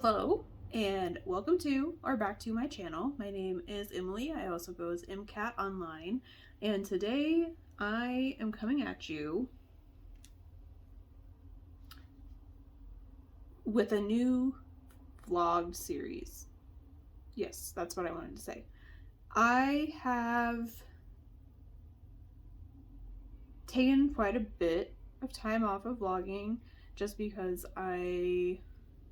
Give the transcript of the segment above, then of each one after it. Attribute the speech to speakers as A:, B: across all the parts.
A: Hello and welcome to or back to my channel. My name is Emily. I also go as MCAT online, and today I am coming at you with a new vlog series. Yes, that's what I wanted to say. I have taken quite a bit of time off of vlogging just because I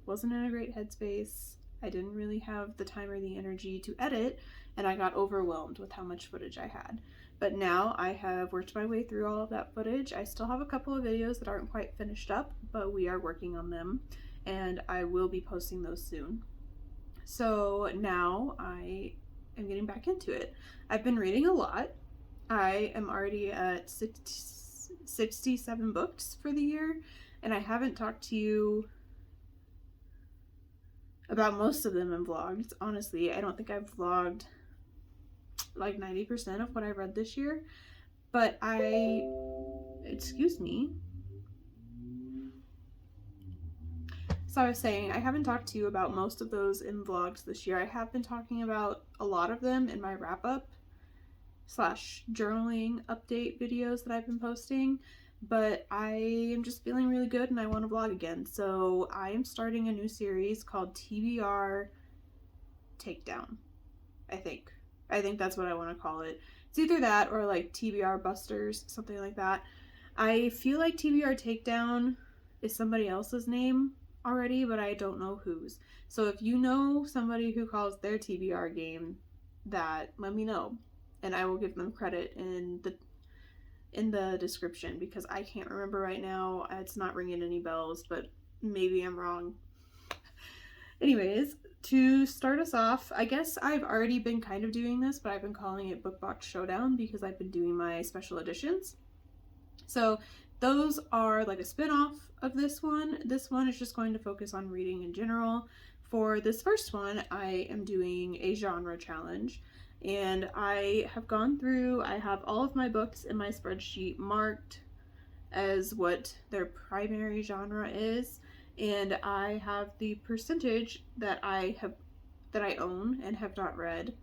A: wasn't in a great headspace. I didn't really have the time or the energy to edit, and I got overwhelmed with how much footage I had. But now I have worked my way through all of that footage. I still have a couple of videos that aren't quite finished up, but we are working on them, and I will be posting those soon. So now I am getting back into it. I've been reading a lot. I am already at 67 books for the year, and I haven't talked to you about most of them in vlogs. Honestly, I don't think I've vlogged like 90% of what I read this year, but excuse me. So I was saying, I haven't talked to you about most of those in vlogs this year. I have been talking about a lot of them in my wrap-up / journaling update videos that I've been posting, but I am just feeling really good and I want to vlog again. So I am starting a new series called TBR Takedown. I think that's what I want to call it. It's either that or like TBR Busters, something like that. I feel like TBR Takedown is somebody else's name already, but I don't know whose. So if you know somebody who calls their TBR game that, let me know, and I will give them credit in the description, because I can't remember right now. It's not ringing any bells, but maybe I'm wrong. Anyways, to start us off, I guess I've already been kind of doing this, but I've been calling it Book Box Showdown because I've been doing my special editions. So those are like a spin-off of this one. This one is just going to focus on reading in general. For this first one, I am doing a genre challenge, and I have gone through, I have all of my books in my spreadsheet marked as what their primary genre is, and I have the percentage that I own and have not read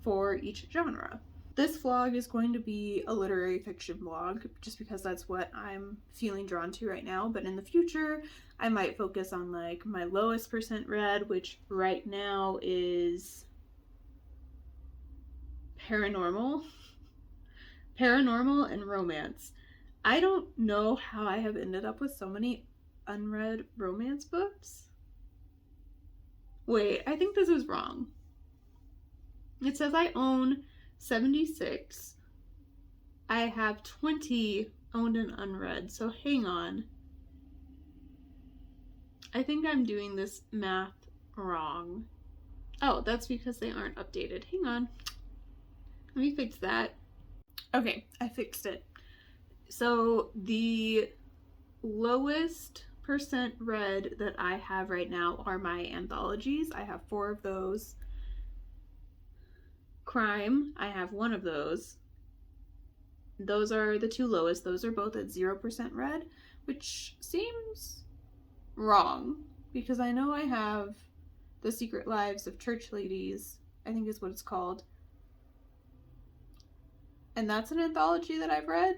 A: for each genre. This vlog is going to be a literary fiction vlog just because that's what I'm feeling drawn to right now, but in the future I might focus on like my lowest percent read, which right now is paranormal and romance. I don't know how I have ended up with so many unread romance books. Wait, I think this is wrong. It says I own 76. I have 20 owned and unread, so hang on. I think I'm doing this math wrong. Oh, that's because they aren't updated. Hang on. Let me fix that. Okay, I fixed it. So the lowest percent read that I have right now are my anthologies. I have 4 of those. Crime, I have 1 of those. Those are the 2 lowest. Those are both at 0% read, which seems wrong because I know I have The Secret Lives of Church Ladies, I think is what it's called. And that's an anthology that I've read,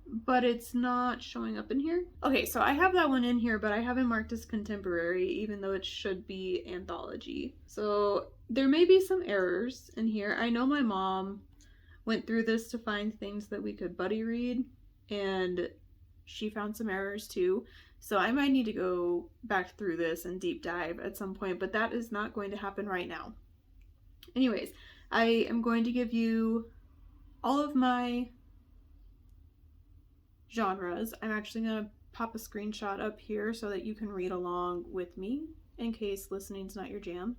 A: but it's not showing up in here. Okay, so I have that one in here, but I haven't marked as contemporary, even though it should be anthology. So there may be some errors in here. I know my mom went through this to find things that we could buddy read, and she found some errors too. So I might need to go back through this and deep dive at some point, but that is not going to happen right now. Anyways, I am going to give you all of my genres. I'm actually going to pop a screenshot up here so that you can read along with me in case listening's not your jam.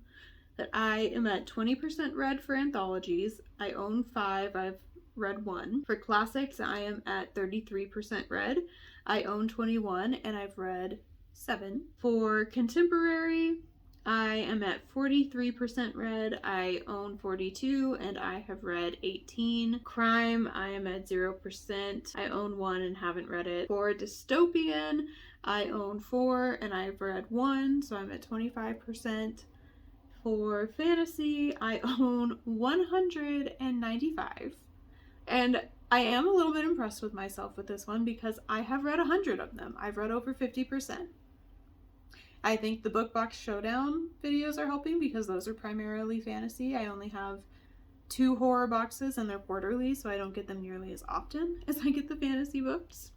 A: That I am at 20% read for anthologies. I own 5. I've read 1. For classics, I am at 33% read. I own 21 and I've read 7. For contemporary, I am at 43% read. I own 42 and I have read 18. Crime, I am at 0%. I own 1 and haven't read it. For dystopian, I own 4 and I've read 1, so I'm at 25%. For fantasy, I own 195. And I am a little bit impressed with myself with this one because I have read 100 of them. I've read over 50%. I think the Book Box Showdown videos are helping because those are primarily fantasy. I only have 2 horror boxes and they're quarterly, so I don't get them nearly as often as I get the fantasy books.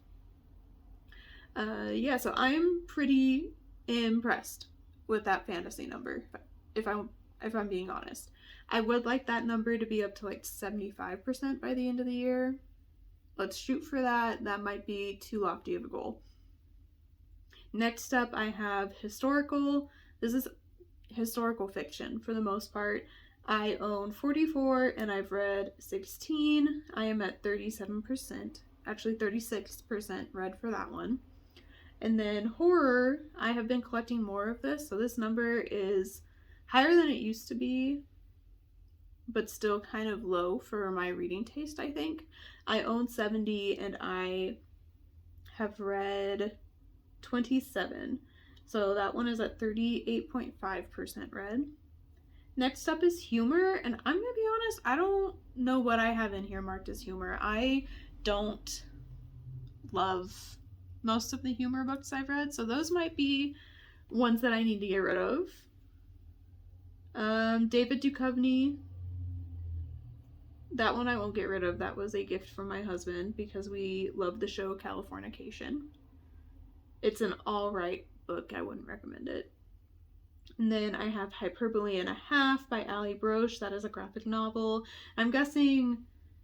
A: Yeah, so I'm pretty impressed with that fantasy number, if I'm being honest. I would like that number to be up to like 75% by the end of the year. Let's shoot for that. That might be too lofty of a goal. Next up, I have historical. This is historical fiction for the most part. I own 44 and I've read 16. I am at 37%, actually 36% read for that one. And then horror, I have been collecting more of this, so this number is higher than it used to be, but still kind of low for my reading taste, I think. I own 70 and I have read 27. So that one is at 38.5% read. Next up is humor, and I'm gonna be honest, I don't know what I have in here marked as humor. I don't love most of the humor books I've read, so those might be ones that I need to get rid of. David Duchovny, that one I won't get rid of. That was a gift from my husband because we love the show Californication. It's an alright book. I wouldn't recommend it. And then I have Hyperbole and a Half by Ali Broche. That is a graphic novel. I'm guessing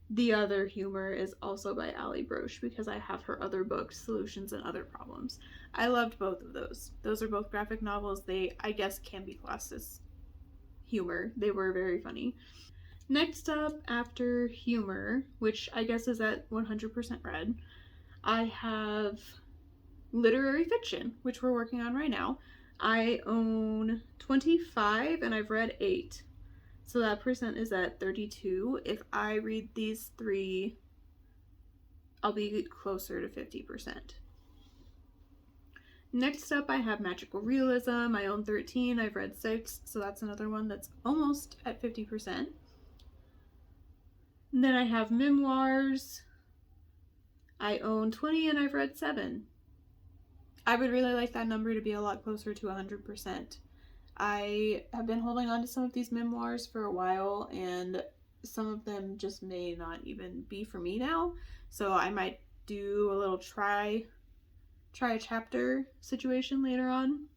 A: the other humor is also by Ali Broche because I have her other books, Solutions and Other Problems. I loved both of those. Those are both graphic novels. They, I guess, can be classed as humor. They were very funny. Next up, after humor, which I guess is at 100% read, I have literary fiction, which we're working on right now. I own 25 and I've read 8. So that percent is at 32. If I read these 3, I'll be closer to 50%. Next up, I have magical realism. I own 13. I've read 6. So that's another one that's almost at 50%. And then I have memoirs. I own 20 and I've read 7. I would really like that number to be a lot closer to 100%. I have been holding on to some of these memoirs for a while, and some of them just may not even be for me now. So I might do a little try a chapter situation later on.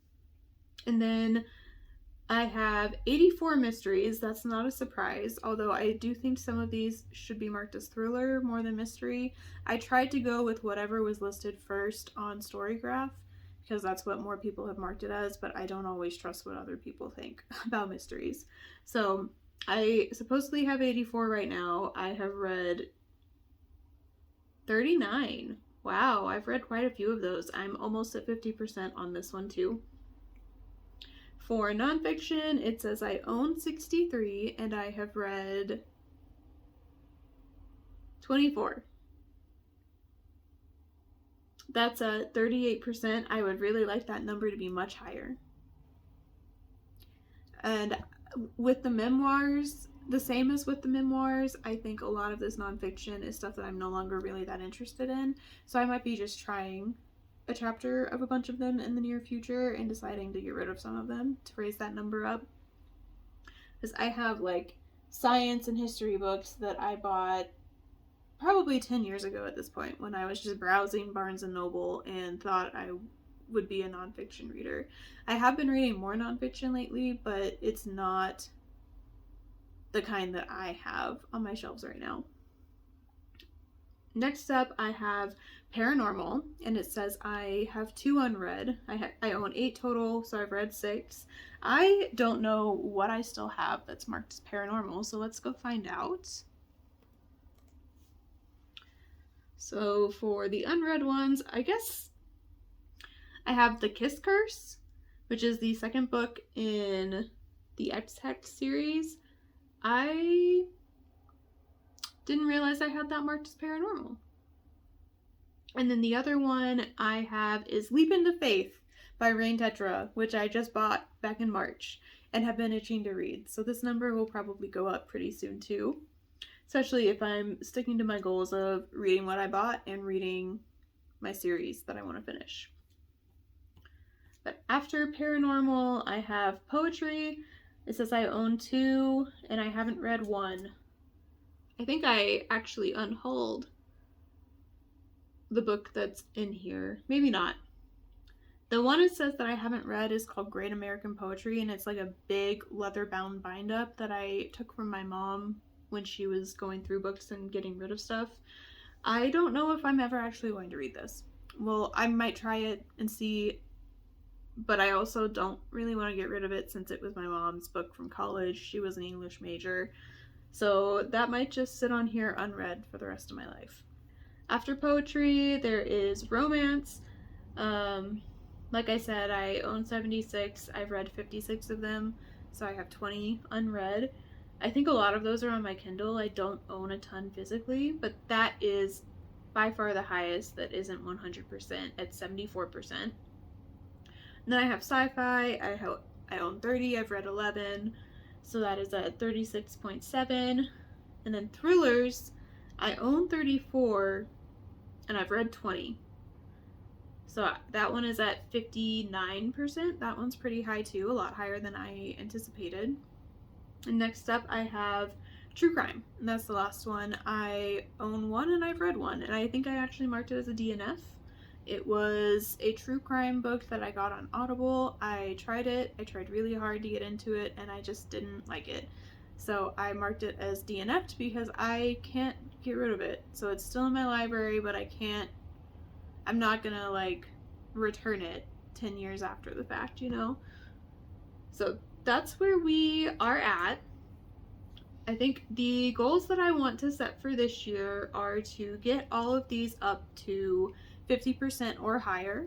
A: And then I have 84 mysteries. That's not a surprise, although I do think some of these should be marked as thriller more than mystery. I tried to go with whatever was listed first on Storygraph because that's what more people have marked it as, but I don't always trust what other people think about mysteries. So I supposedly have 84 right now. I have read 39. Wow, I've read quite a few of those. I'm almost at 50% on this one too. For nonfiction, it says I own 63 and I have read 24. That's at 38%. I would really like that number to be much higher. And with the memoirs, the same as with the memoirs, I think a lot of this nonfiction is stuff that I'm no longer really that interested in. So I might be just trying a chapter of a bunch of them in the near future and deciding to get rid of some of them to raise that number up. Because I have like science and history books that I bought probably 10 years ago at this point when I was just browsing Barnes & Noble and thought I would be a nonfiction reader. I have been reading more nonfiction lately, but it's not the kind that I have on my shelves right now. Next up, I have paranormal, and it says I have 2 unread. I own 8 total, so I've read 6. I don't know what I still have that's marked as paranormal, so let's go find out. So for the unread ones, I guess I have The Kiss Curse, which is the second book in the X-Hex series. I didn't realize I had that marked as paranormal. And then the other one I have is Leap into Faith by Rain Tetra, which I just bought back in March and have been itching to read. So this number will probably go up pretty soon too, especially if I'm sticking to my goals of reading what I bought and reading my series that I want to finish. But after paranormal, I have poetry. It says I own 2 and I haven't read 1. I think I actually unhauled the book that's in here. Maybe not. The one it says that I haven't read is called Great American Poetry, and it's like a big leather-bound bind-up that I took from my mom when she was going through books and getting rid of stuff. I don't know if I'm ever actually going to read this. Well, I might try it and see, but I also don't really want to get rid of it since it was my mom's book from college. She was an English major, so that might just sit on here unread for the rest of my life. After poetry, there is romance. Like I said, I own 76. I've read 56 of them, so I have 20 unread. I think a lot of those are on my Kindle. I don't own a ton physically, but that is by far the highest that isn't 100% at 74%. And then I have sci-fi. I own 30. I've read 11, so that is at 36.7. And then thrillers, I own 34 and I've read 20. So that one is at 59%. That one's pretty high too, a lot higher than I anticipated. And next up I have true crime, and that's the last one. I own 1 and I've read 1, and I think I actually marked it as a DNF. It was a true crime book that I got on Audible. I tried it. I tried really hard to get into it, and I just didn't like it. So I marked it as DNF'd because I can't get rid of it. So it's still in my library, but I'm not gonna like return it 10 years after the fact, you know? So that's where we are at. I think the goals that I want to set for this year are to get all of these up to 50% or higher.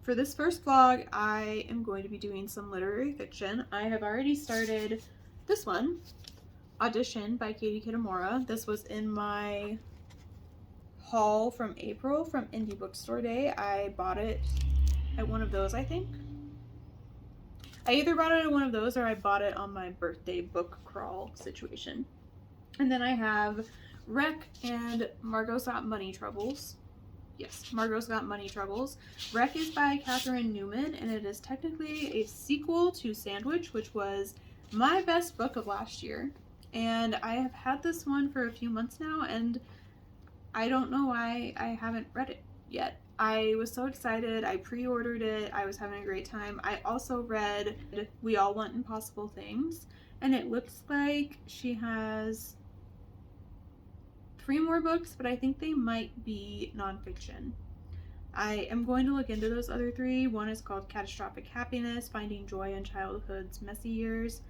A: For this first vlog, I am going to be doing some literary fiction. I have already started this one, Audition by Katie Kitamura. This was in my haul from April from Indie Bookstore Day. I bought it at one of those, I think. I either bought it at one of those or I bought it on my birthday book crawl situation. And then I have Wreck and Margot's Got Money Troubles. Yes, Margot's Got Money Troubles. Wreck is by Catherine Newman, and it is technically a sequel to Sandwich, which was my best book of last year. And I have had this one for a few months now, and I don't know why I haven't read it yet. I was so excited. I pre-ordered it. I was having a great time. I also read We All Want Impossible Things, and it looks like she has 3 more books, but I think they might be nonfiction. I am going to look into those other 3. One is called Catastrophic Happiness, Finding Joy in Childhood's Messy Years.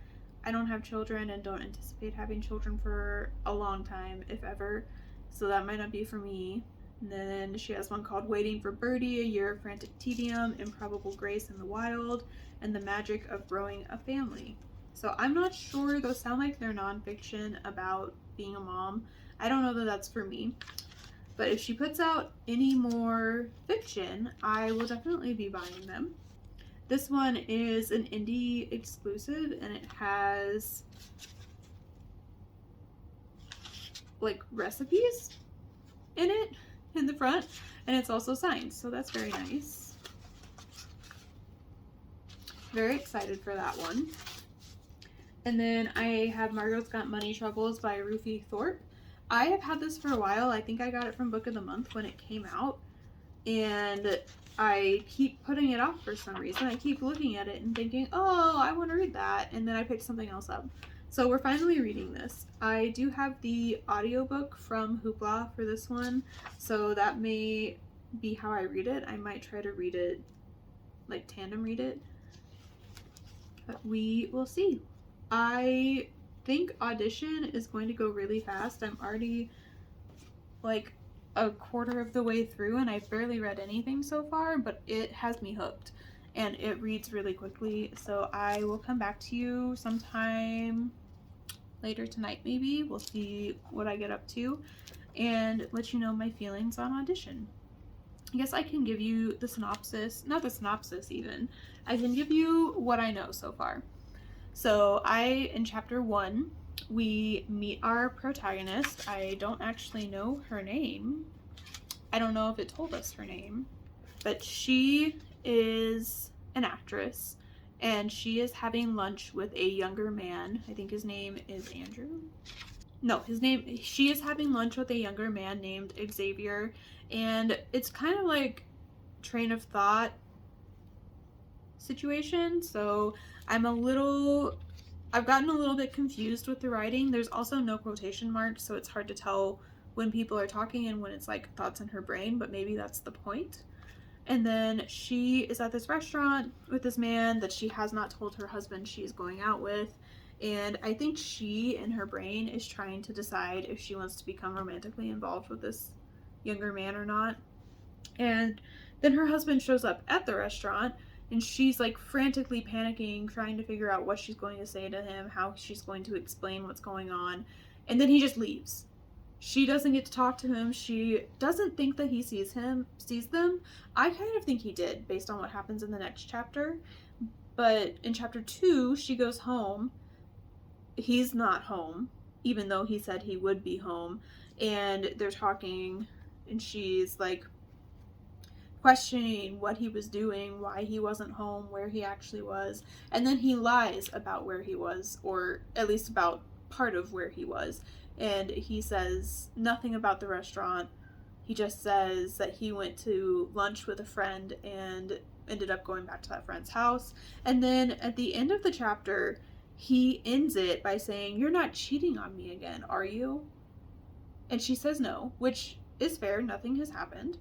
A: I don't have children and don't anticipate having children for a long time, if ever, so that might not be for me. And then she has one called Waiting for Birdie, A Year of Frantic Tedium, Improbable Grace in the Wild, and The Magic of Growing a Family. So I'm not sure. Those sound like they're nonfiction about being a mom. I don't know that that's for me. But if she puts out any more fiction, I will definitely be buying them. This one is an indie exclusive, and it has like recipes in it in the front, and it's also signed, so that's very nice. Very excited for that one. And then I have Margot's Got Money Troubles by Ruthie Thorpe. I have had this for a while. I think I got it from Book of the Month when it came out, and I keep putting it off for some reason. I keep looking at it and thinking, oh, I want to read that, and then I pick something else up. So we're finally reading this. I do have the audiobook from Hoopla for this one, so that may be how I read it. I might try to read it, like tandem read it, but we will see. I think Audition is going to go really fast. I'm already like a quarter of the way through and I've barely read anything so far, but it has me hooked and it reads really quickly. So I will come back to you sometime later tonight, maybe. We'll see what I get up to and let you know my feelings on Audition. I guess I can give you the synopsis, not the synopsis even. I can give you what I know so far. So in chapter 1, we meet our protagonist. I don't actually know her name. I don't know if it told us her name, but she is an actress and she is having lunch with a younger man. I think his name is Andrew. No, she is having lunch with a younger man named Xavier, and it's kind of like train of thought situation. So I've gotten a little bit confused with the writing. There's also no quotation marks, so it's hard to tell when people are talking and when it's like thoughts in her brain, but maybe that's the point. And then she is at this restaurant with this man that she has not told her husband she's going out with. And I think she, in her brain, is trying to decide if she wants to become romantically involved with this younger man or not. And then her husband shows up at the restaurant and she's like frantically panicking, trying to figure out what she's going to say to him, how she's going to explain what's going on. And then he just leaves. She doesn't get to talk to him. She doesn't think that he sees them. I kind of think he did based on what happens in the next chapter. But in chapter 2, she goes home. He's not home, even though he said he would be home. And they're talking, and she's like questioning what he was doing, why he wasn't home, where he actually was. And then he lies about where he was, or at least about part of where he was. And he says nothing about the restaurant. He just says that he went to lunch with a friend and ended up going back to that friend's house. And then at the end of the chapter, he ends it by saying, "You're not cheating on me again, are you?" And she says no, which is fair. Nothing has happened.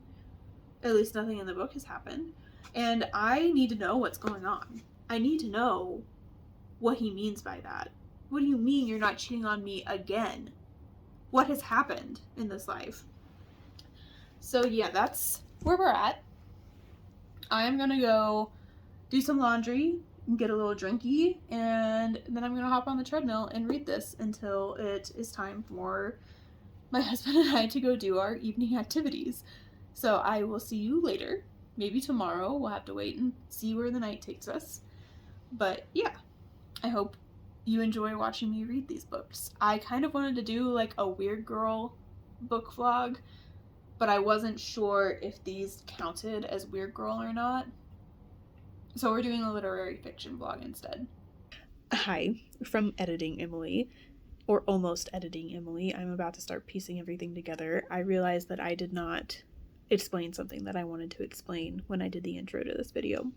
A: At least nothing in the book has happened. And I need to know what's going on. I need to know what he means by that. What do you mean you're not cheating on me again? What has happened in this life? So yeah, that's where we're at. I'm gonna go do some laundry and get a little drinky, and then I'm gonna hop on the treadmill and read this until it is time for my husband and I to go do our evening activities. So I will see you later. Maybe tomorrow. We'll have to wait and see where the night takes us. But yeah, I hope you enjoy watching me read these books. I kind of wanted to do like a weird girl book vlog, but I wasn't sure if these counted as weird girl or not. So we're doing a literary fiction vlog instead. Hi, from Editing Emily, or almost Editing Emily. I'm about to start piecing everything together. I realized that I did not explain something that I wanted to explain when I did the intro to this video.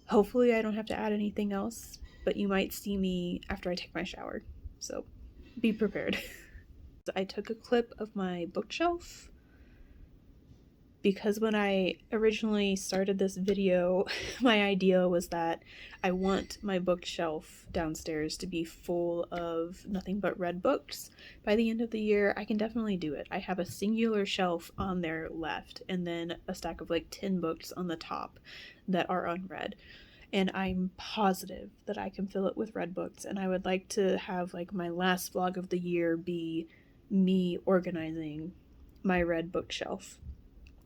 A: Hopefully I don't have to add anything else, but you might see me after I take my shower, so be prepared. I took a clip of my bookshelf because when I originally started this video, my idea was that I want my bookshelf downstairs to be full of nothing but read books. By the end of the year, I can definitely do it. I have a singular shelf on there left, and then a stack of like 10 books on the top that are unread. And I'm positive that I can fill it with read books, and I would like to have like my last vlog of the year be me organizing my read bookshelf.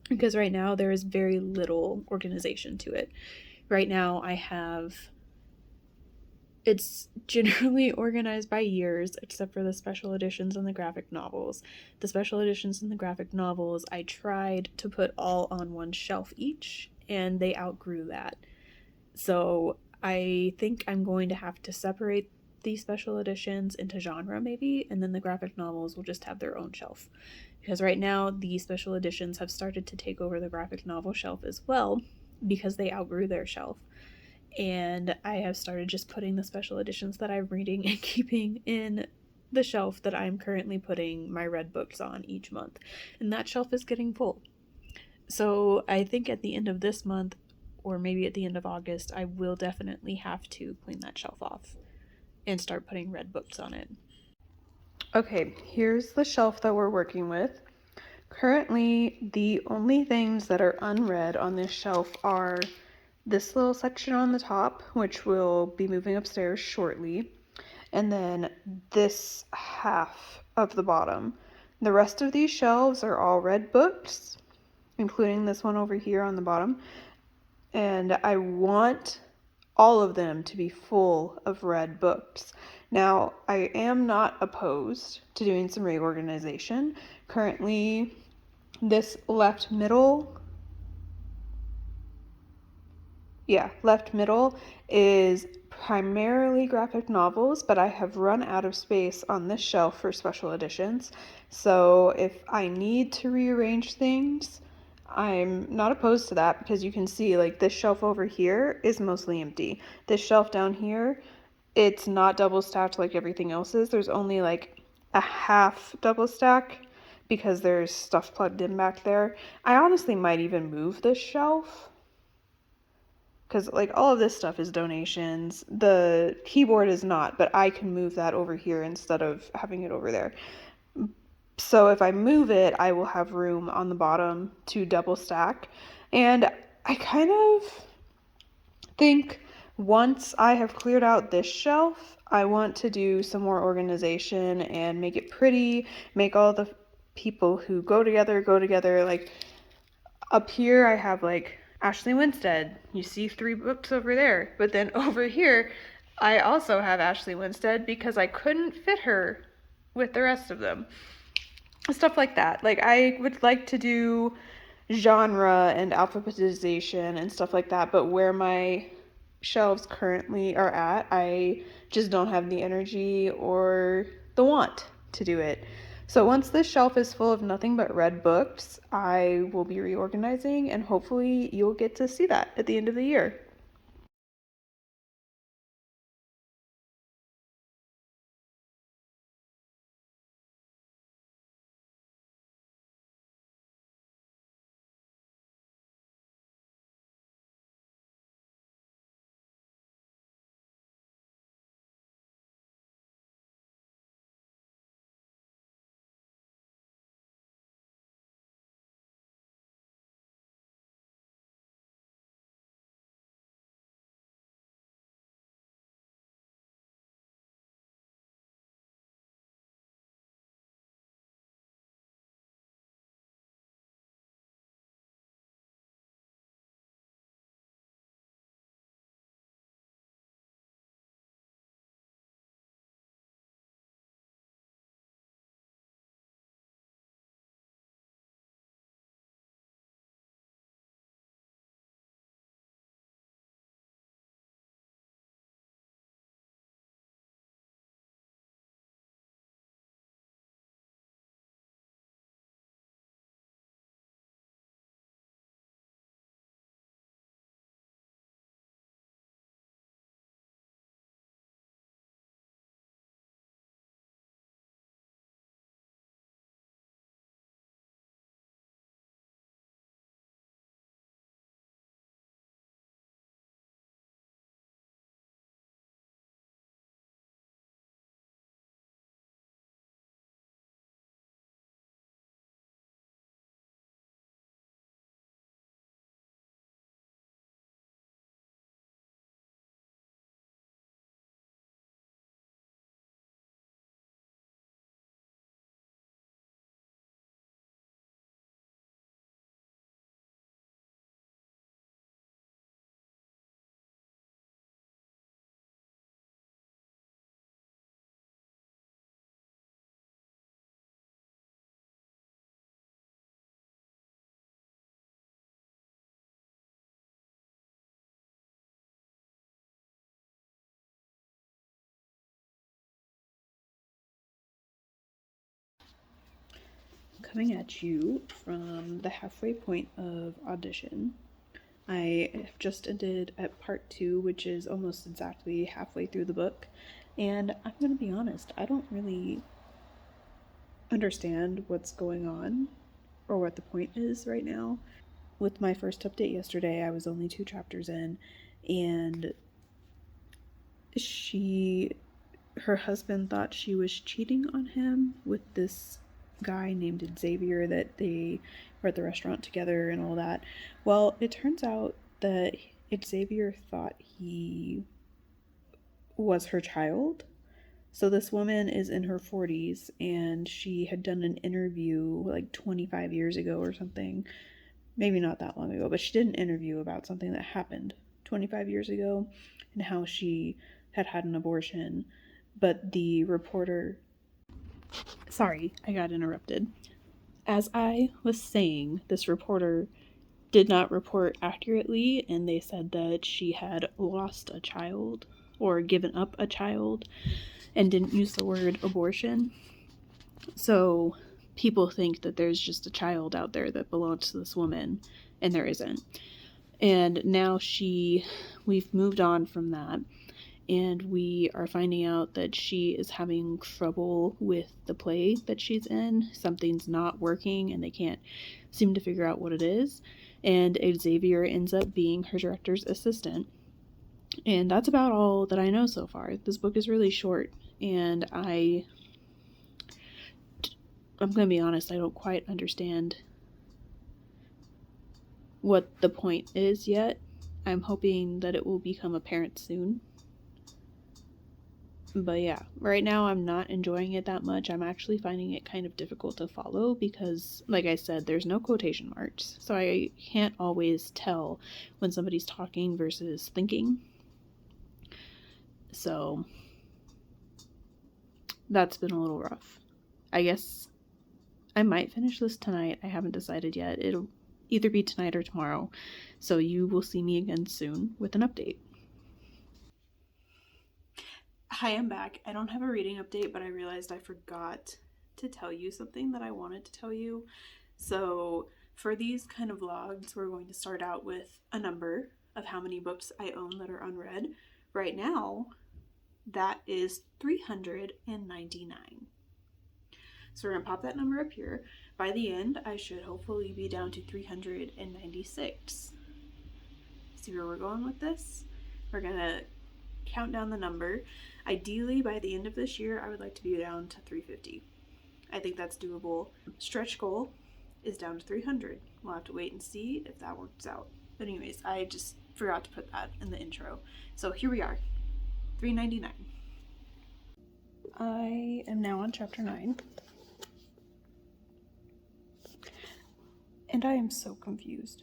A: Because right now there is very little organization to it. Right now it's generally organized by years, except for the special editions and the graphic novels. The special editions and the graphic novels, I tried to put all on one shelf each, and they outgrew that. So I think I'm going to have to separate the special editions into genre maybe, and then the graphic novels will just have their own shelf. Because right now the special editions have started to take over the graphic novel shelf as well, because they outgrew their shelf. And I have started just putting the special editions that I'm reading and keeping in the shelf that I'm currently putting my read books on each month. And that shelf is getting full. So I think at the end of this month, or maybe at the end of August, I will definitely have to clean that shelf off and start putting read books on it. Okay, here's the shelf that we're working with. Currently, the only things that are unread on this shelf are this little section on the top, which will be moving upstairs shortly, and then this half of the bottom. The rest of these shelves are all read books, including this one over here on the bottom. And I want all of them to be full of read books. Now, I am not opposed to doing some reorganization. Currently, this left middle is primarily graphic novels, but I have run out of space on this shelf for special editions. So if I need to rearrange things, I'm not opposed to that, because you can see like this shelf over here is mostly empty. This shelf down here, it's not double stacked like everything else is. There's only like a half double stack because there's stuff plugged in back there. I honestly might even move this shelf, because like all of this stuff is donations. The keyboard is not, but I can move that over here instead of having it over there. So if I move it, I will have room on the bottom to double stack. And I kind of think once I have cleared out this shelf, I want to do some more organization and make it pretty, make all the people who go together. Like up here, I have like Ashley Winstead. You see 3 books over there. But then over here, I also have Ashley Winstead because I couldn't fit her with the rest of them. Stuff like that. Like, I would like to do genre and alphabetization and stuff like that, but where my shelves currently are at, I just don't have the energy or the want to do it. So once this shelf is full of nothing but read books, I will be reorganizing, and hopefully you'll get to see that at the end of the year. Coming at you from the halfway point of audition. I have just ended at part 2, which is almost exactly halfway through the book. And I'm going to be honest, I don't really understand what's going on or what the point is right now. With my first update yesterday, I was only 2 chapters in, and her husband thought she was cheating on him with this guy named Xavier, that they were at the restaurant together and all that. Well, it turns out that Xavier thought he was her child. So this woman is in her 40s, and she had done an interview like 25 years ago or something. Maybe not that long ago, but she did an interview about something that happened 25 years ago and how she had had an abortion. But the reporter... Sorry, I got interrupted. As I was saying, this reporter did not report accurately, and they said that she had lost a child or given up a child and didn't use the word abortion. So people think that there's just a child out there that belongs to this woman, and there isn't. And now we've moved on from that, and we are finding out that she is having trouble with the play that she's in. Something's not working, and they can't seem to figure out what it is. And Xavier ends up being her director's assistant. And that's about all that I know so far. This book is really short, and I'm going to be honest, I don't quite understand what the point is yet. I'm hoping that it will become apparent soon. But yeah, right now I'm not enjoying it that much. I'm actually finding it kind of difficult to follow because, like I said, there's no quotation marks. So I can't always tell when somebody's talking versus thinking. So that's been a little rough. I guess I might finish this tonight. I haven't decided yet. It'll either be tonight or tomorrow. So you will see me again soon with an update. Hi, I'm back. I don't have a reading update, but I realized I forgot to tell you something that I wanted to tell you. So for these kind of vlogs, we're going to start out with a number of how many books I own that are unread. Right now, that is 399. So we're going to pop that number up here. By the end, I should hopefully be down to 396. See where we're going with this? We're going to count down the number. Ideally, by the end of this year, I would like to be down to 350. I think that's doable. Stretch goal is down to 300. We'll have to wait and see if that works out. But anyways, I just forgot to put that in the intro. So here we are, 399. I am now on chapter 9. And I am so confused.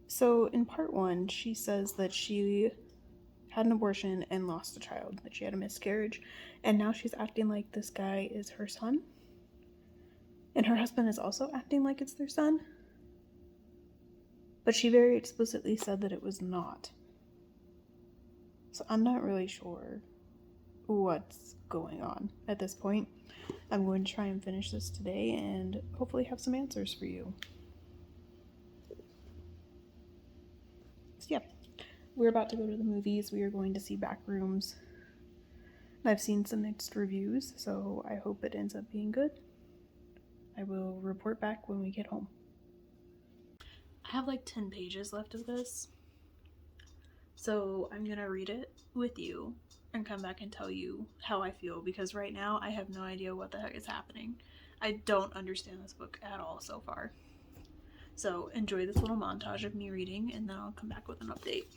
A: So in part 1, she says that she had an abortion and lost a child, that she had a miscarriage, and now she's acting like this guy is her son. And her husband is also acting like it's their son. But she very explicitly said that it was not. So I'm not really sure what's going on at this point. I'm going to try and finish this today and hopefully have some answers for you. So yeah, we're about to go to the movies. We are going to see Backrooms. I've seen some mixed reviews, so I hope it ends up being good. I will report back when we get home. I have like 10 pages left of this, so I'm gonna read it with you and come back and tell you how I feel, because right now I have no idea what the heck is happening. I don't understand this book at all so far. So enjoy this little montage of me reading, and then I'll come back with an update.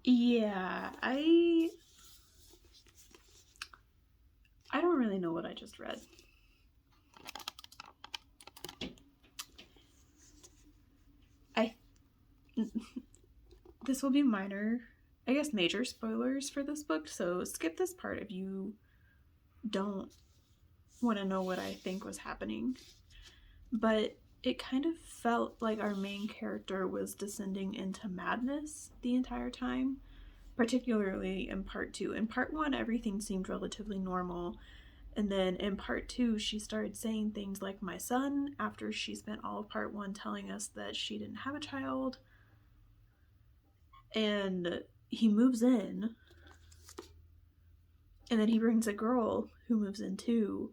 A: Yeah, I don't really know what I just read. this will be minor, I guess major spoilers for this book, so skip this part if you don't want to know what I think was happening. But it kind of felt like our main character was descending into madness the entire time, particularly in part 2. In part 1, everything seemed relatively normal, and then in part 2, she started saying things like my son, after she spent all of part 1 telling us that she didn't have a child. And he moves in, and then he brings a girl who moves in too,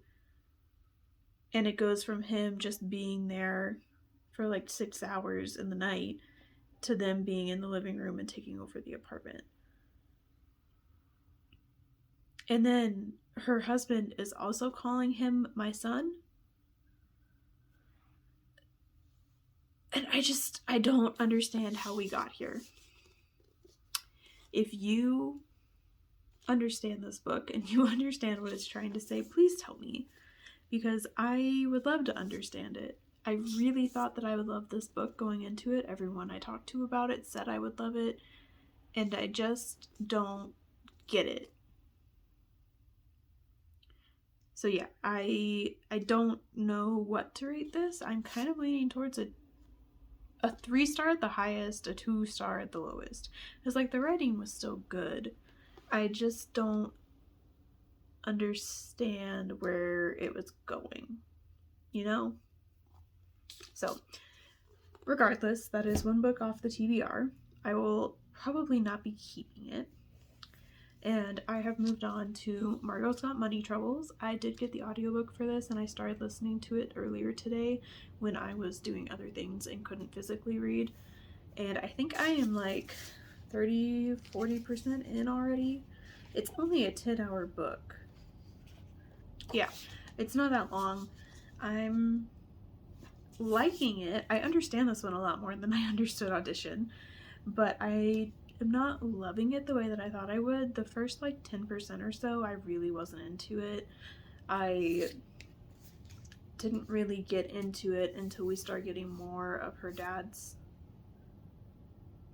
A: and it goes from him just being there for like 6 hours in the night to them being in the living room and taking over the apartment. And then her husband is also calling him my son. And I don't understand how we got here. If you understand this book and you understand what it's trying to say, please tell me, because I would love to understand it. I really thought that I would love this book going into it. Everyone I talked to about it said I would love it, and I just don't get it. So yeah, I don't know what to rate this. I'm kind of leaning towards a 3-star at the highest, a 2-star at the lowest. Because like the writing was still good. I just don't understand where it was going, you know? So, regardless, that is one book off the TBR. I will probably not be keeping it. And I have moved on to Margot's Got Money Troubles. I did get the audiobook for this, and I started listening to it earlier today when I was doing other things and couldn't physically read. And I think I am like 30-40% in already. It's only a 10-hour book. Yeah, it's not that long. I'm liking it. I understand this one a lot more than I understood Audition, but I am not loving it the way that I thought I would. The first like 10% or so, I really wasn't into it. I didn't really get into it until we start getting more of her dad's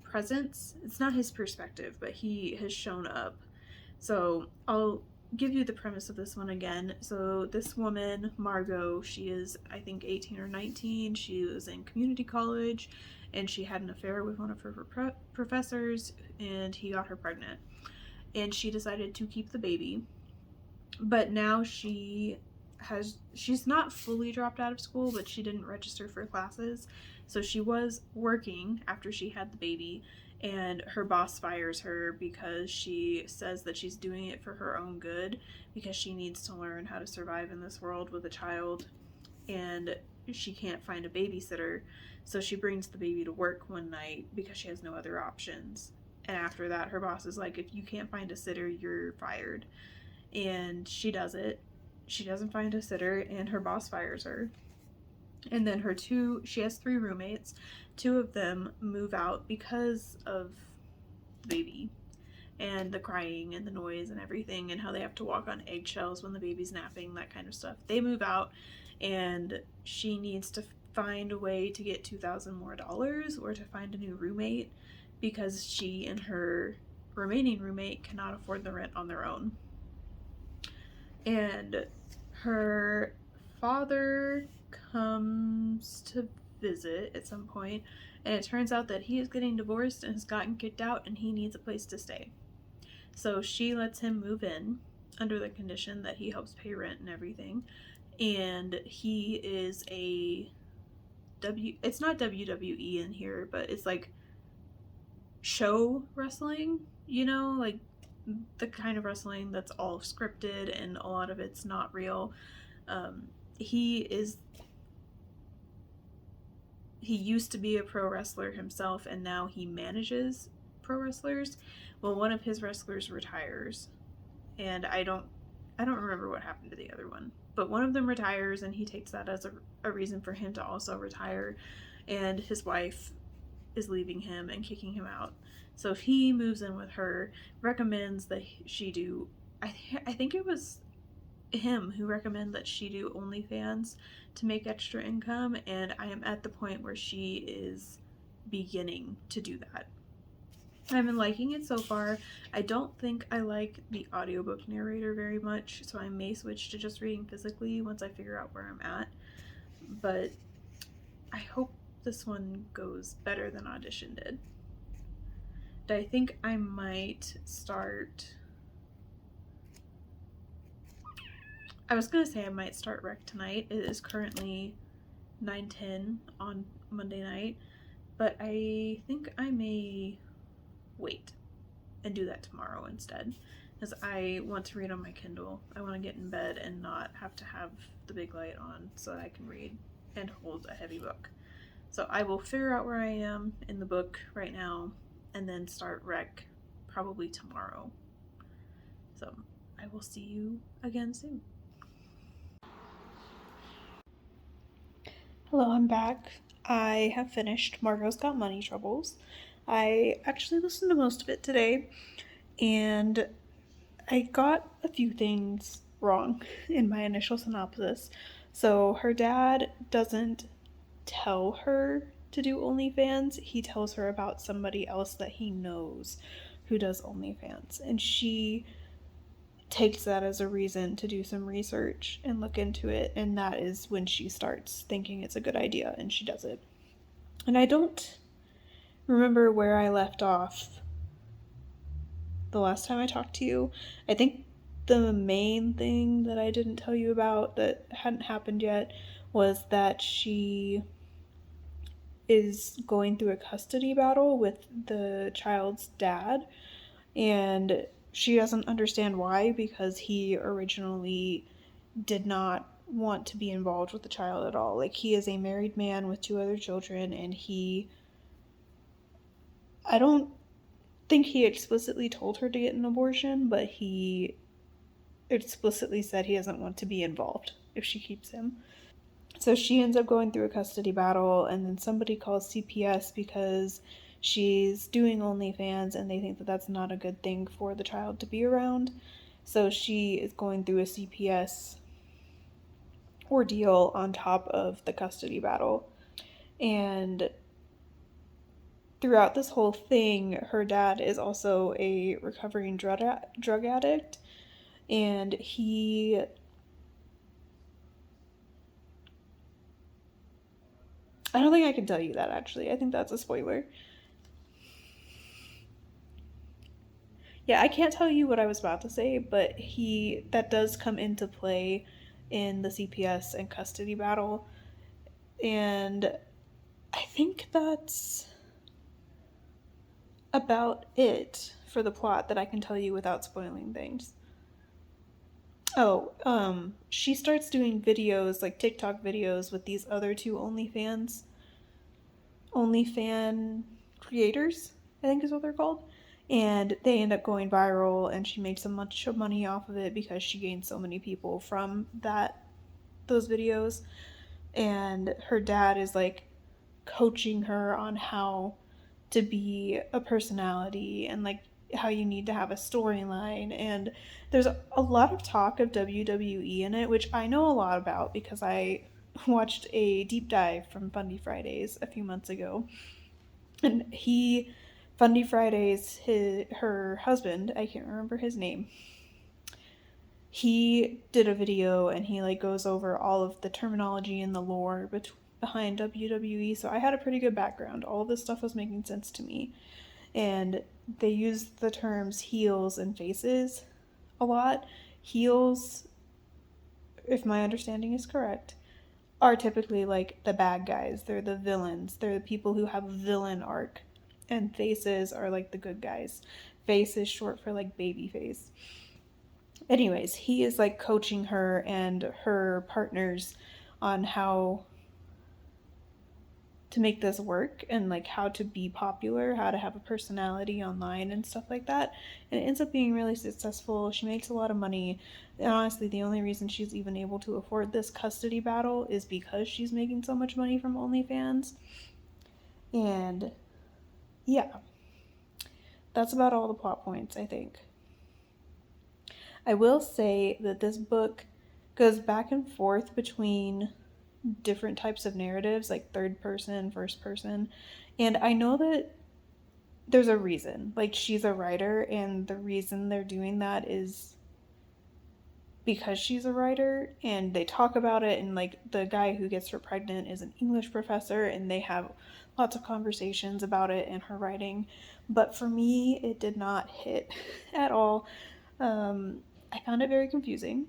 A: presence. It's not his perspective, but he has shown up. So I'll give you the premise of this one again. So this woman, Margot, she is I think 18 or 19. She was in community college, and she had an affair with one of her professors, and he got her pregnant. And she decided to keep the baby. But now she's not fully dropped out of school, but she didn't register for classes. So she was working after she had the baby, and her boss fires her because she says that she's doing it for her own good, because she needs to learn how to survive in this world with a child, and she can't find a babysitter. So she brings the baby to work one night because she has no other options. And after that, her boss is like, if you can't find a sitter, you're fired. And she does it. She doesn't find a sitter, and her boss fires her. And then she has 3 roommates. 2 of them move out because of the baby and the crying and the noise and everything, and how they have to walk on eggshells when the baby's napping, that kind of stuff. They move out, and she needs to find a way to get $2,000 more or to find a new roommate, because she and her remaining roommate cannot afford the rent on their own. And her father comes to visit at some point, and it turns out that he is getting divorced and has gotten kicked out, and he needs a place to stay. So she lets him move in under the condition that he helps pay rent and everything. And he is it's not WWE in here, but it's like show wrestling, you know, like the kind of wrestling that's all scripted and a lot of it's not real. He used to be a pro wrestler himself, and now he manages pro wrestlers. Well, one of his wrestlers retires, and I don't remember what happened to the other one, but one of them retires, and he takes that as a reason for him to also retire. And his wife is leaving him and kicking him out. So he moves in with her, recommends that she do, I think it was him who recommended that she do OnlyFans to make extra income, and I am at the point where she is beginning to do that. I've been liking it so far. I don't think I like the audiobook narrator very much, so I may switch to just reading physically once I figure out where I'm at. But I hope this one goes better than Audition did. I think I might start... I was going to say I might start Rec tonight. It is currently 9:10 on Monday night, but I think I may wait and do that tomorrow instead, because I want to read on my Kindle. I want to get in bed and not have to have the big light on so that I can read and hold a heavy book. So I will figure out where I am in the book right now and then start Rec probably tomorrow. So I will see you again soon. Hello, I'm back. I have finished Margot's Got Money Troubles. I actually listened to most of it today, and I got a few things wrong in my initial synopsis. So her dad doesn't tell her to do OnlyFans. He tells her about somebody else that he knows who does OnlyFans, and she takes that as a reason to do some research and look into it, and that is when she starts thinking it's a good idea, and she does it. And I don't remember where I left off the last time I talked to you. I think the main thing that I didn't tell you about that hadn't happened yet was that she is going through a custody battle with the child's dad, and she doesn't understand why, because he originally did not want to be involved with the child at all. Like, he is a married man with 2 other children, and I don't think he explicitly told her to get an abortion, but he explicitly said he doesn't want to be involved if she keeps him. So she ends up going through a custody battle, and then somebody calls CPS because she's doing OnlyFans, and they think that that's not a good thing for the child to be around. So she is going through a CPS ordeal on top of the custody battle. And throughout this whole thing, her dad is also a recovering drug addict, and I don't think I can tell you that, actually. I think that's a spoiler. Yeah, I can't tell you what I was about to say, but that does come into play in the CPS and custody battle. And I think that's about it for the plot that I can tell you without spoiling things. Oh, she starts doing videos, like TikTok videos, with these other 2 OnlyFan creators, I think is what they're called. And they end up going viral, and she makes a bunch of money off of it because she gained so many people from those videos. And her dad is like coaching her on how to be a personality, and like how you need to have a storyline. And there's a lot of talk of WWE in it, which I know a lot about because I watched a deep dive from Fundy Fridays a few months ago. And Fundy Fridays, her husband, I can't remember his name, he did a video, and he like goes over all of the terminology and the lore behind WWE. So I had a pretty good background. All of this stuff was making sense to me. And they used the terms heels and faces a lot. Heels, if my understanding is correct, are typically like the bad guys. They're the villains. They're the people who have a villain arc. And faces are like the good guys. Face is short for like baby face. Anyways, he is like coaching her and her partners on how to make this work, and like how to be popular, how to have a personality online and stuff like that. And it ends up being really successful. She makes a lot of money. And honestly, the only reason she's even able to afford this custody battle is because she's making so much money from OnlyFans. And yeah, that's about all the plot points, I think. I will say that this book goes back and forth between different types of narratives, like third person, first person. And I know that there's a reason. Like, she's a writer, and the reason they're doing that is because she's a writer, and they talk about it, and like the guy who gets her pregnant is an English professor, and they have lots of conversations about it and her writing. But for me, it did not hit at all. I found it very confusing,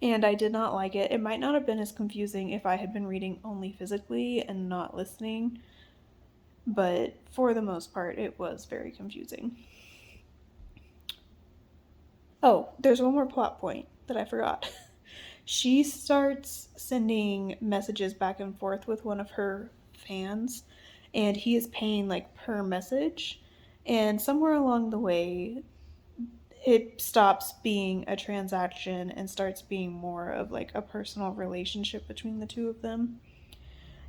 A: and I did not like it. It might not have been as confusing if I had been reading only physically and not listening, but for the most part, it was very confusing. Oh, there's one more plot point that I forgot. She starts sending messages back and forth with one of her fans, and he is paying like per message. And somewhere along the way, it stops being a transaction and starts being more of like a personal relationship between the two of them.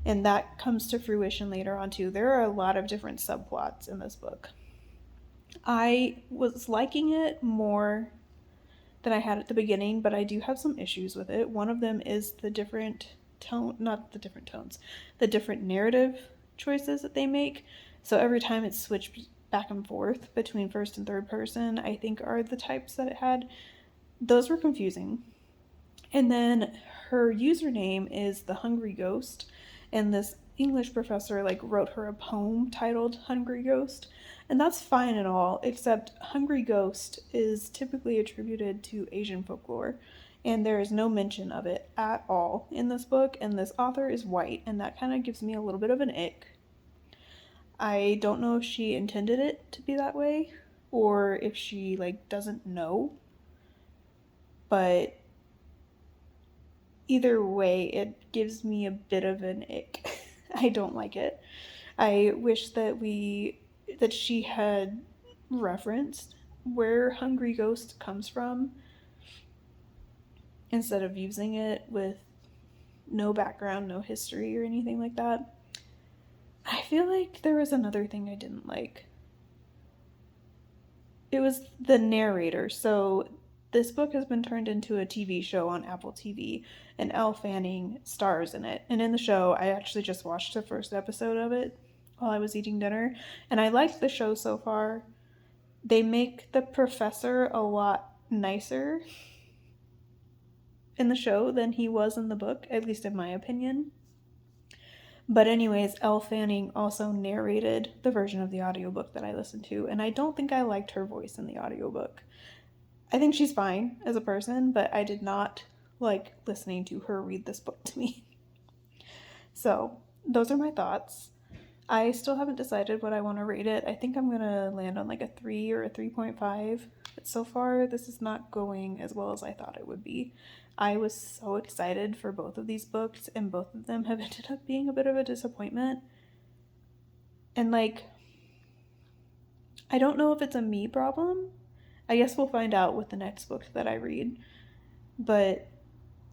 A: And that comes to fruition later on too. There are a lot of different subplots in this book. I was liking it more than I had at the beginning, but I do have some issues with it. One of them is the different the different narrative choices that they make. So every time it's switched back and forth between first and third person, I think are the types that it had. Those were confusing. And then her username is the Hungry Ghost, and this English professor like wrote her a poem titled Hungry Ghost. And that's fine and all, except Hungry Ghost is typically attributed to Asian folklore, and there is no mention of it at all in this book, and this author is white, and that kind of gives me a little bit of an ick. I don't know if she intended it to be that way, or if she like doesn't know, but either way, it gives me a bit of an ick. I don't like it. I wish that she had referenced where Hungry Ghost comes from instead of using it with no background, no history, or anything like that. I feel like there was another thing I didn't like. It was the narrator. So this book has been turned into a TV show on Apple TV, and Elle Fanning stars in it. And in the show, I actually just watched the first episode of it while I was eating dinner, and I liked the show so far. They make the professor a lot nicer in the show than he was in the book, at least in my opinion. But anyways, Elle Fanning also narrated the version of the audiobook that I listened to, and I don't think I liked her voice in the audiobook. I think she's fine as a person, but I did not like listening to her read this book to me. So, those are my thoughts. I still haven't decided what I want to rate it. I think I'm going to land on like a 3 or a 3.5. But so far, this is not going as well as I thought it would be. I was so excited for both of these books, and both of them have ended up being a bit of a disappointment. And like, I don't know if it's a me problem. I guess we'll find out with the next book that I read. But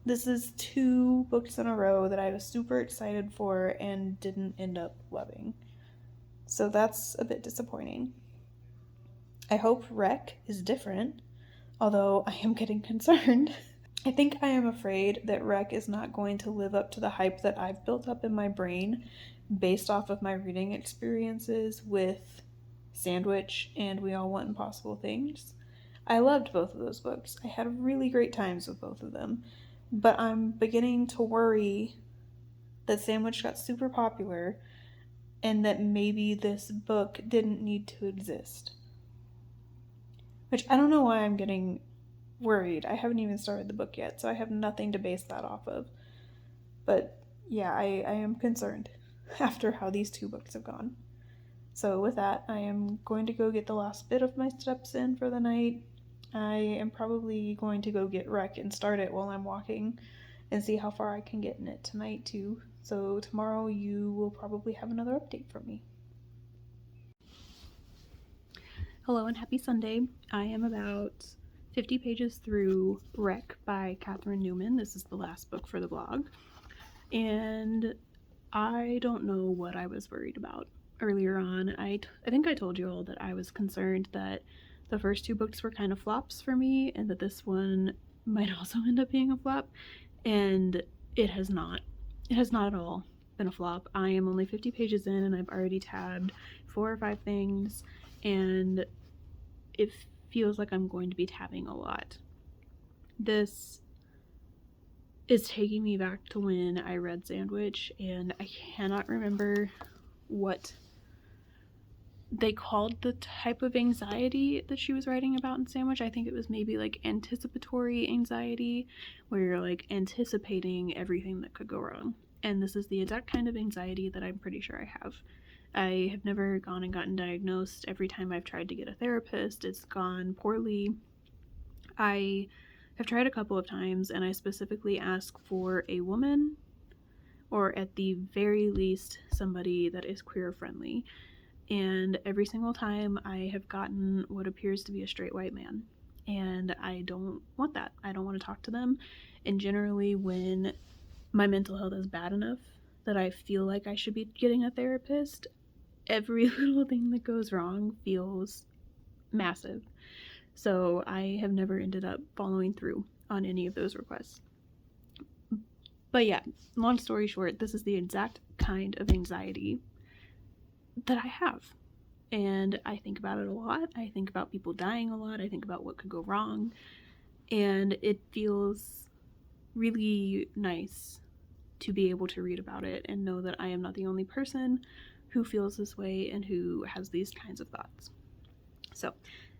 A: this is 2 books in a row that I was super excited for and didn't end up loving. So that's a bit disappointing. I hope Rec is different, although I am getting concerned. I think I am afraid that Rec is not going to live up to the hype that I've built up in my brain based off of my reading experiences with Sandwich and We All Want Impossible Things. I loved both of those books. I had really great times with both of them. But I'm beginning to worry that Sandwich got super popular and that maybe this book didn't need to exist. Which I don't know why I'm getting worried. I haven't even started the book yet, so I have nothing to base that off of. But yeah, I am concerned after how these 2 books have gone. So with that, I am going to go get the last bit of my steps in for the night. I am probably going to go get Rec and start it while I'm walking and see how far I can get in it tonight too. So tomorrow you will probably have another update from me. Hello and happy Sunday. I am about 50 pages through Rec by Catherine Newman. This is the last book for the blog. And I don't know what I was worried about earlier on. I think I told you all that I was concerned that the first 2 books were kind of flops for me and that this one might also end up being a flop, and it has not. It has not at all. been a flop. I am only 50 pages in and I've already tabbed 4 or 5 things, and it feels like I'm going to be tabbing a lot. This is taking me back to when I read Sandwich, and I cannot remember what they called the type of anxiety that she was writing about in Sandwich. I think it was maybe like anticipatory anxiety, where you're like anticipating everything that could go wrong. And this is the exact kind of anxiety that I'm pretty sure I have. I have never gone and gotten diagnosed. Every time I've tried to get a therapist, it's gone poorly. I have tried a couple of times, and I specifically ask for a woman, or at the very least somebody that is queer friendly. And every single time I have gotten what appears to be a straight white man. And I don't want that. I don't want to talk to them. And generally, when my mental health is bad enough that I feel like I should be getting a therapist, every little thing that goes wrong feels massive. So I have never ended up following through on any of those requests. But yeah, long story short, this is the exact kind of anxiety that I have. And I think about it a lot. I think about people dying a lot. I think about what could go wrong. And it feels really nice to be able to read about it and know that I am not the only person who feels this way and who has these kinds of thoughts. So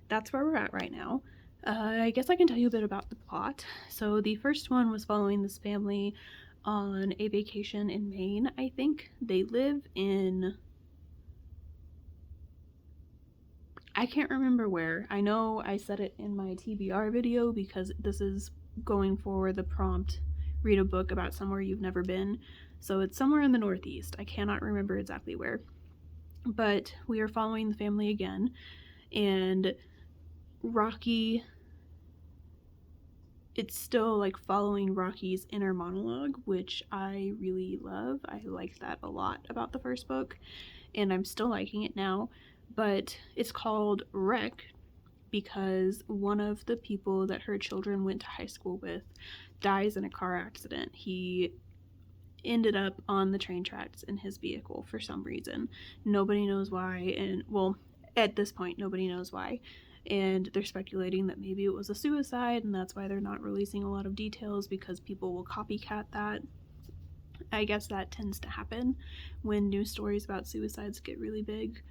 A: that's where we're at right now. I guess I can tell you a bit about the plot. So the first one was following this family on a vacation in Maine, I think. They live in... I can't remember where. I know I said it in my TBR video because this is going for the prompt, read a book about somewhere you've never been. So it's somewhere in the Northeast. I cannot remember exactly where. But we are following the family again, and Rocky, it's still like following Rocky's inner monologue, which I really love. I liked that a lot about the first book, and I'm still liking it now. But it's called Wreck because one of the people that her children went to high school with dies in a car accident. He ended up on the train tracks in his vehicle for some reason. Nobody knows why, and well, at this point, nobody knows why. And they're speculating that maybe it was a suicide, and that's why they're not releasing a lot of details, because people will copycat that. I guess that tends to happen when news stories about suicides get really big.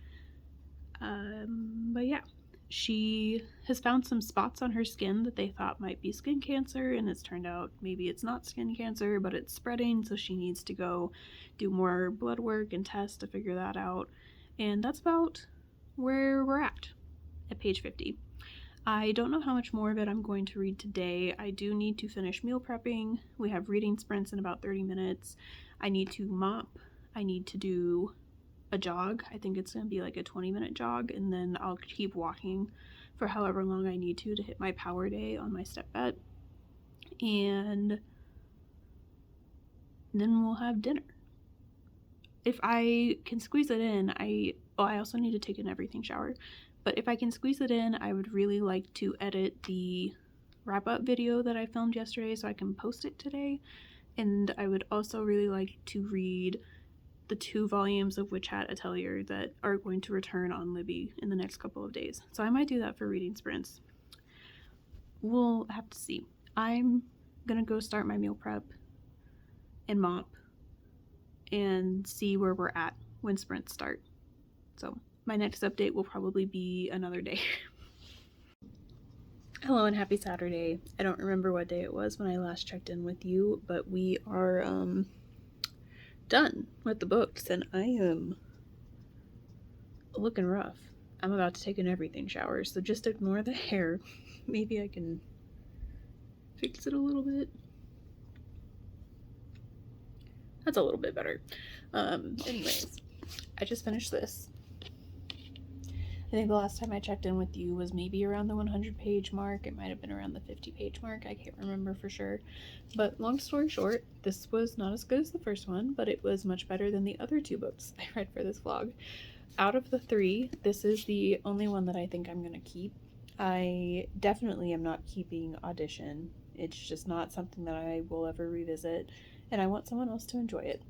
A: But yeah, she has found some spots on her skin that they thought might be skin cancer, and it's turned out maybe it's not skin cancer, but it's spreading, so she needs to go do more blood work and tests to figure that out. And that's about where we're at page 50. I don't know how much more of it I'm going to read today. I do need to finish meal prepping. We have reading sprints in about 30 minutes. I need to mop. I need to do a jog. I think it's going to be like a 20-minute jog, and then I'll keep walking for however long I need to hit my power day on my step vet. And then we'll have dinner. If I can squeeze it in, I also need to take an everything shower. But if I can squeeze it in, I would really like to edit the wrap-up video that I filmed yesterday so I can post it today. And I would also really like to read the 2 volumes of Witch Hat Atelier that are going to return on Libby in the next couple of days. So I might do that for reading sprints. We'll have to see. I'm gonna go start my meal prep and mop and see where we're at when sprints start. So my next update will probably be another day. Hello and happy Saturday. I don't remember what day it was when I last checked in with you, but we are done with the books, and I am looking rough. I'm about to take an everything shower, so just ignore the hair. Maybe I can fix it a little bit. That's a little bit better. Anyways, I just finished this. I think the last time I checked in with you was maybe around the 100 page mark. It might have been around the 50 page mark. I can't remember for sure. But long story short, this was not as good as the first one, but it was much better than the other 2 books I read for this vlog. Out of the 3, this is the only one that I think I'm going to keep. I definitely am not keeping Audition. It's just not something that I will ever revisit, and I want someone else to enjoy it.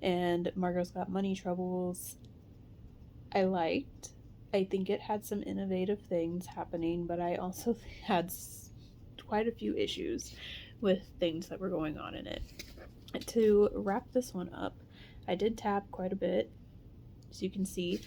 A: and Margot's got money troubles. I think it had some innovative things happening, but I also had quite a few issues with things that were going on in it. To wrap this one up, I did tap quite a bit, as you can see.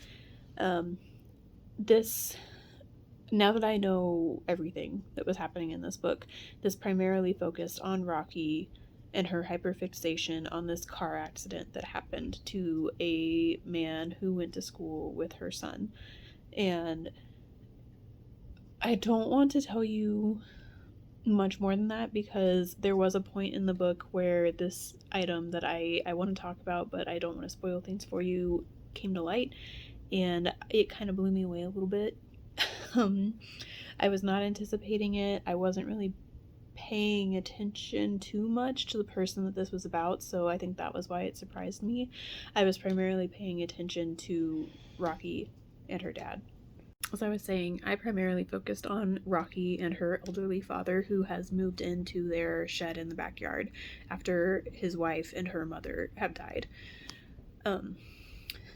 A: Now that I know everything that was happening in this book, this primarily focused on Rocky and her hyperfixation on this car accident that happened to a man who went to school with her son. And I don't want to tell you much more than that, because there was a point in the book where this item that I want to talk about, but I don't want to spoil things for you, came to light, and it kind of blew me away a little bit. I was not anticipating it. I wasn't really paying attention too much to the person that this was about, so I think that was why it surprised me. I was primarily paying attention to Rocky and her dad. As I was saying, I primarily focused on Rocky and her elderly father, who has moved into their shed in the backyard after his wife and her mother have died.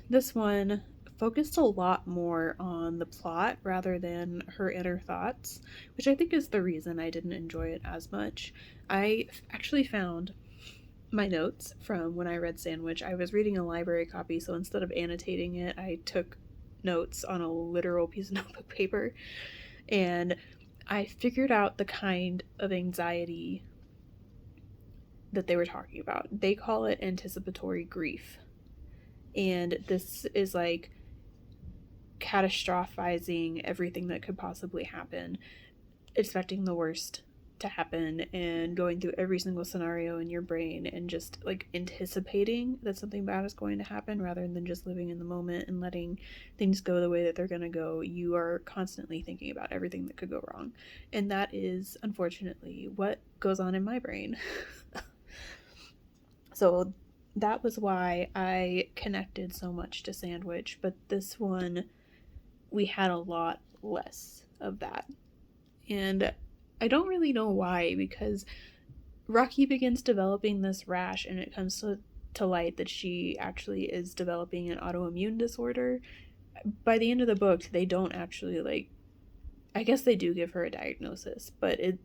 A: This one focused a lot more on the plot rather than her inner thoughts, which I think is the reason I didn't enjoy it as much. I actually found my notes from when I read Sandwich. I was reading a library copy, so instead of annotating it, I took notes on a literal piece of notebook paper, and I figured out the kind of anxiety that they were talking about. They call it anticipatory grief, and this is like catastrophizing everything that could possibly happen, expecting the worst to happen, and going through every single scenario in your brain and just like anticipating that something bad is going to happen rather than just living in the moment and letting things go the way that they're going to go. You are constantly thinking about everything that could go wrong, and that is unfortunately what goes on in my brain. So that was why I connected so much to Sandwich, but this one, we had a lot less of that. And I don't really know why, because Rocky begins developing this rash, and it comes to light that she actually is developing an autoimmune disorder. By the end of the book, they don't actually, I guess they do give her a diagnosis, but it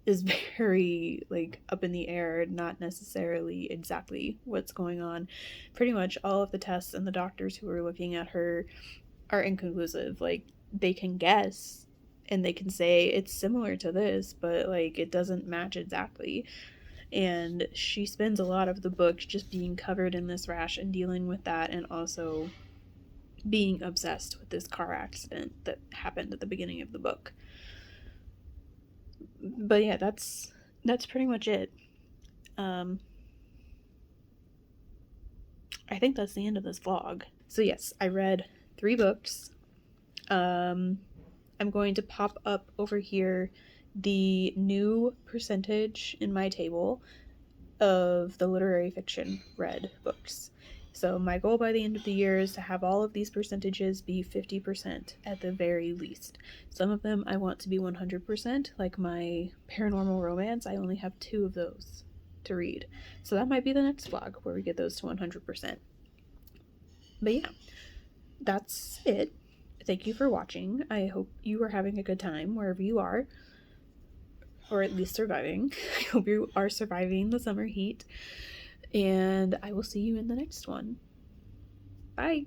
A: is very, up in the air, not necessarily exactly what's going on. Pretty much all of the tests and the doctors who are looking at her are inconclusive. They can guess, and they can say it's similar to this, but it doesn't match exactly. And she spends a lot of the book just being covered in this rash and dealing with that, and also being obsessed with this car accident that happened at the beginning of the book. But yeah, that's pretty much it. I think that's the end of this vlog. So yes, I read 3 books. I'm going to pop up over here the new percentage in my table of the literary fiction read books. So my goal by the end of the year is to have all of these percentages be 50% at the very least. Some of them I want to be 100%, like my paranormal romance. I only have 2 of those to read. So that might be the next vlog where we get those to 100%. But yeah, that's it. Thank you for watching. I hope you are having a good time wherever you are, or at least surviving. I hope you are surviving the summer heat, and I will see you in the next one. Bye!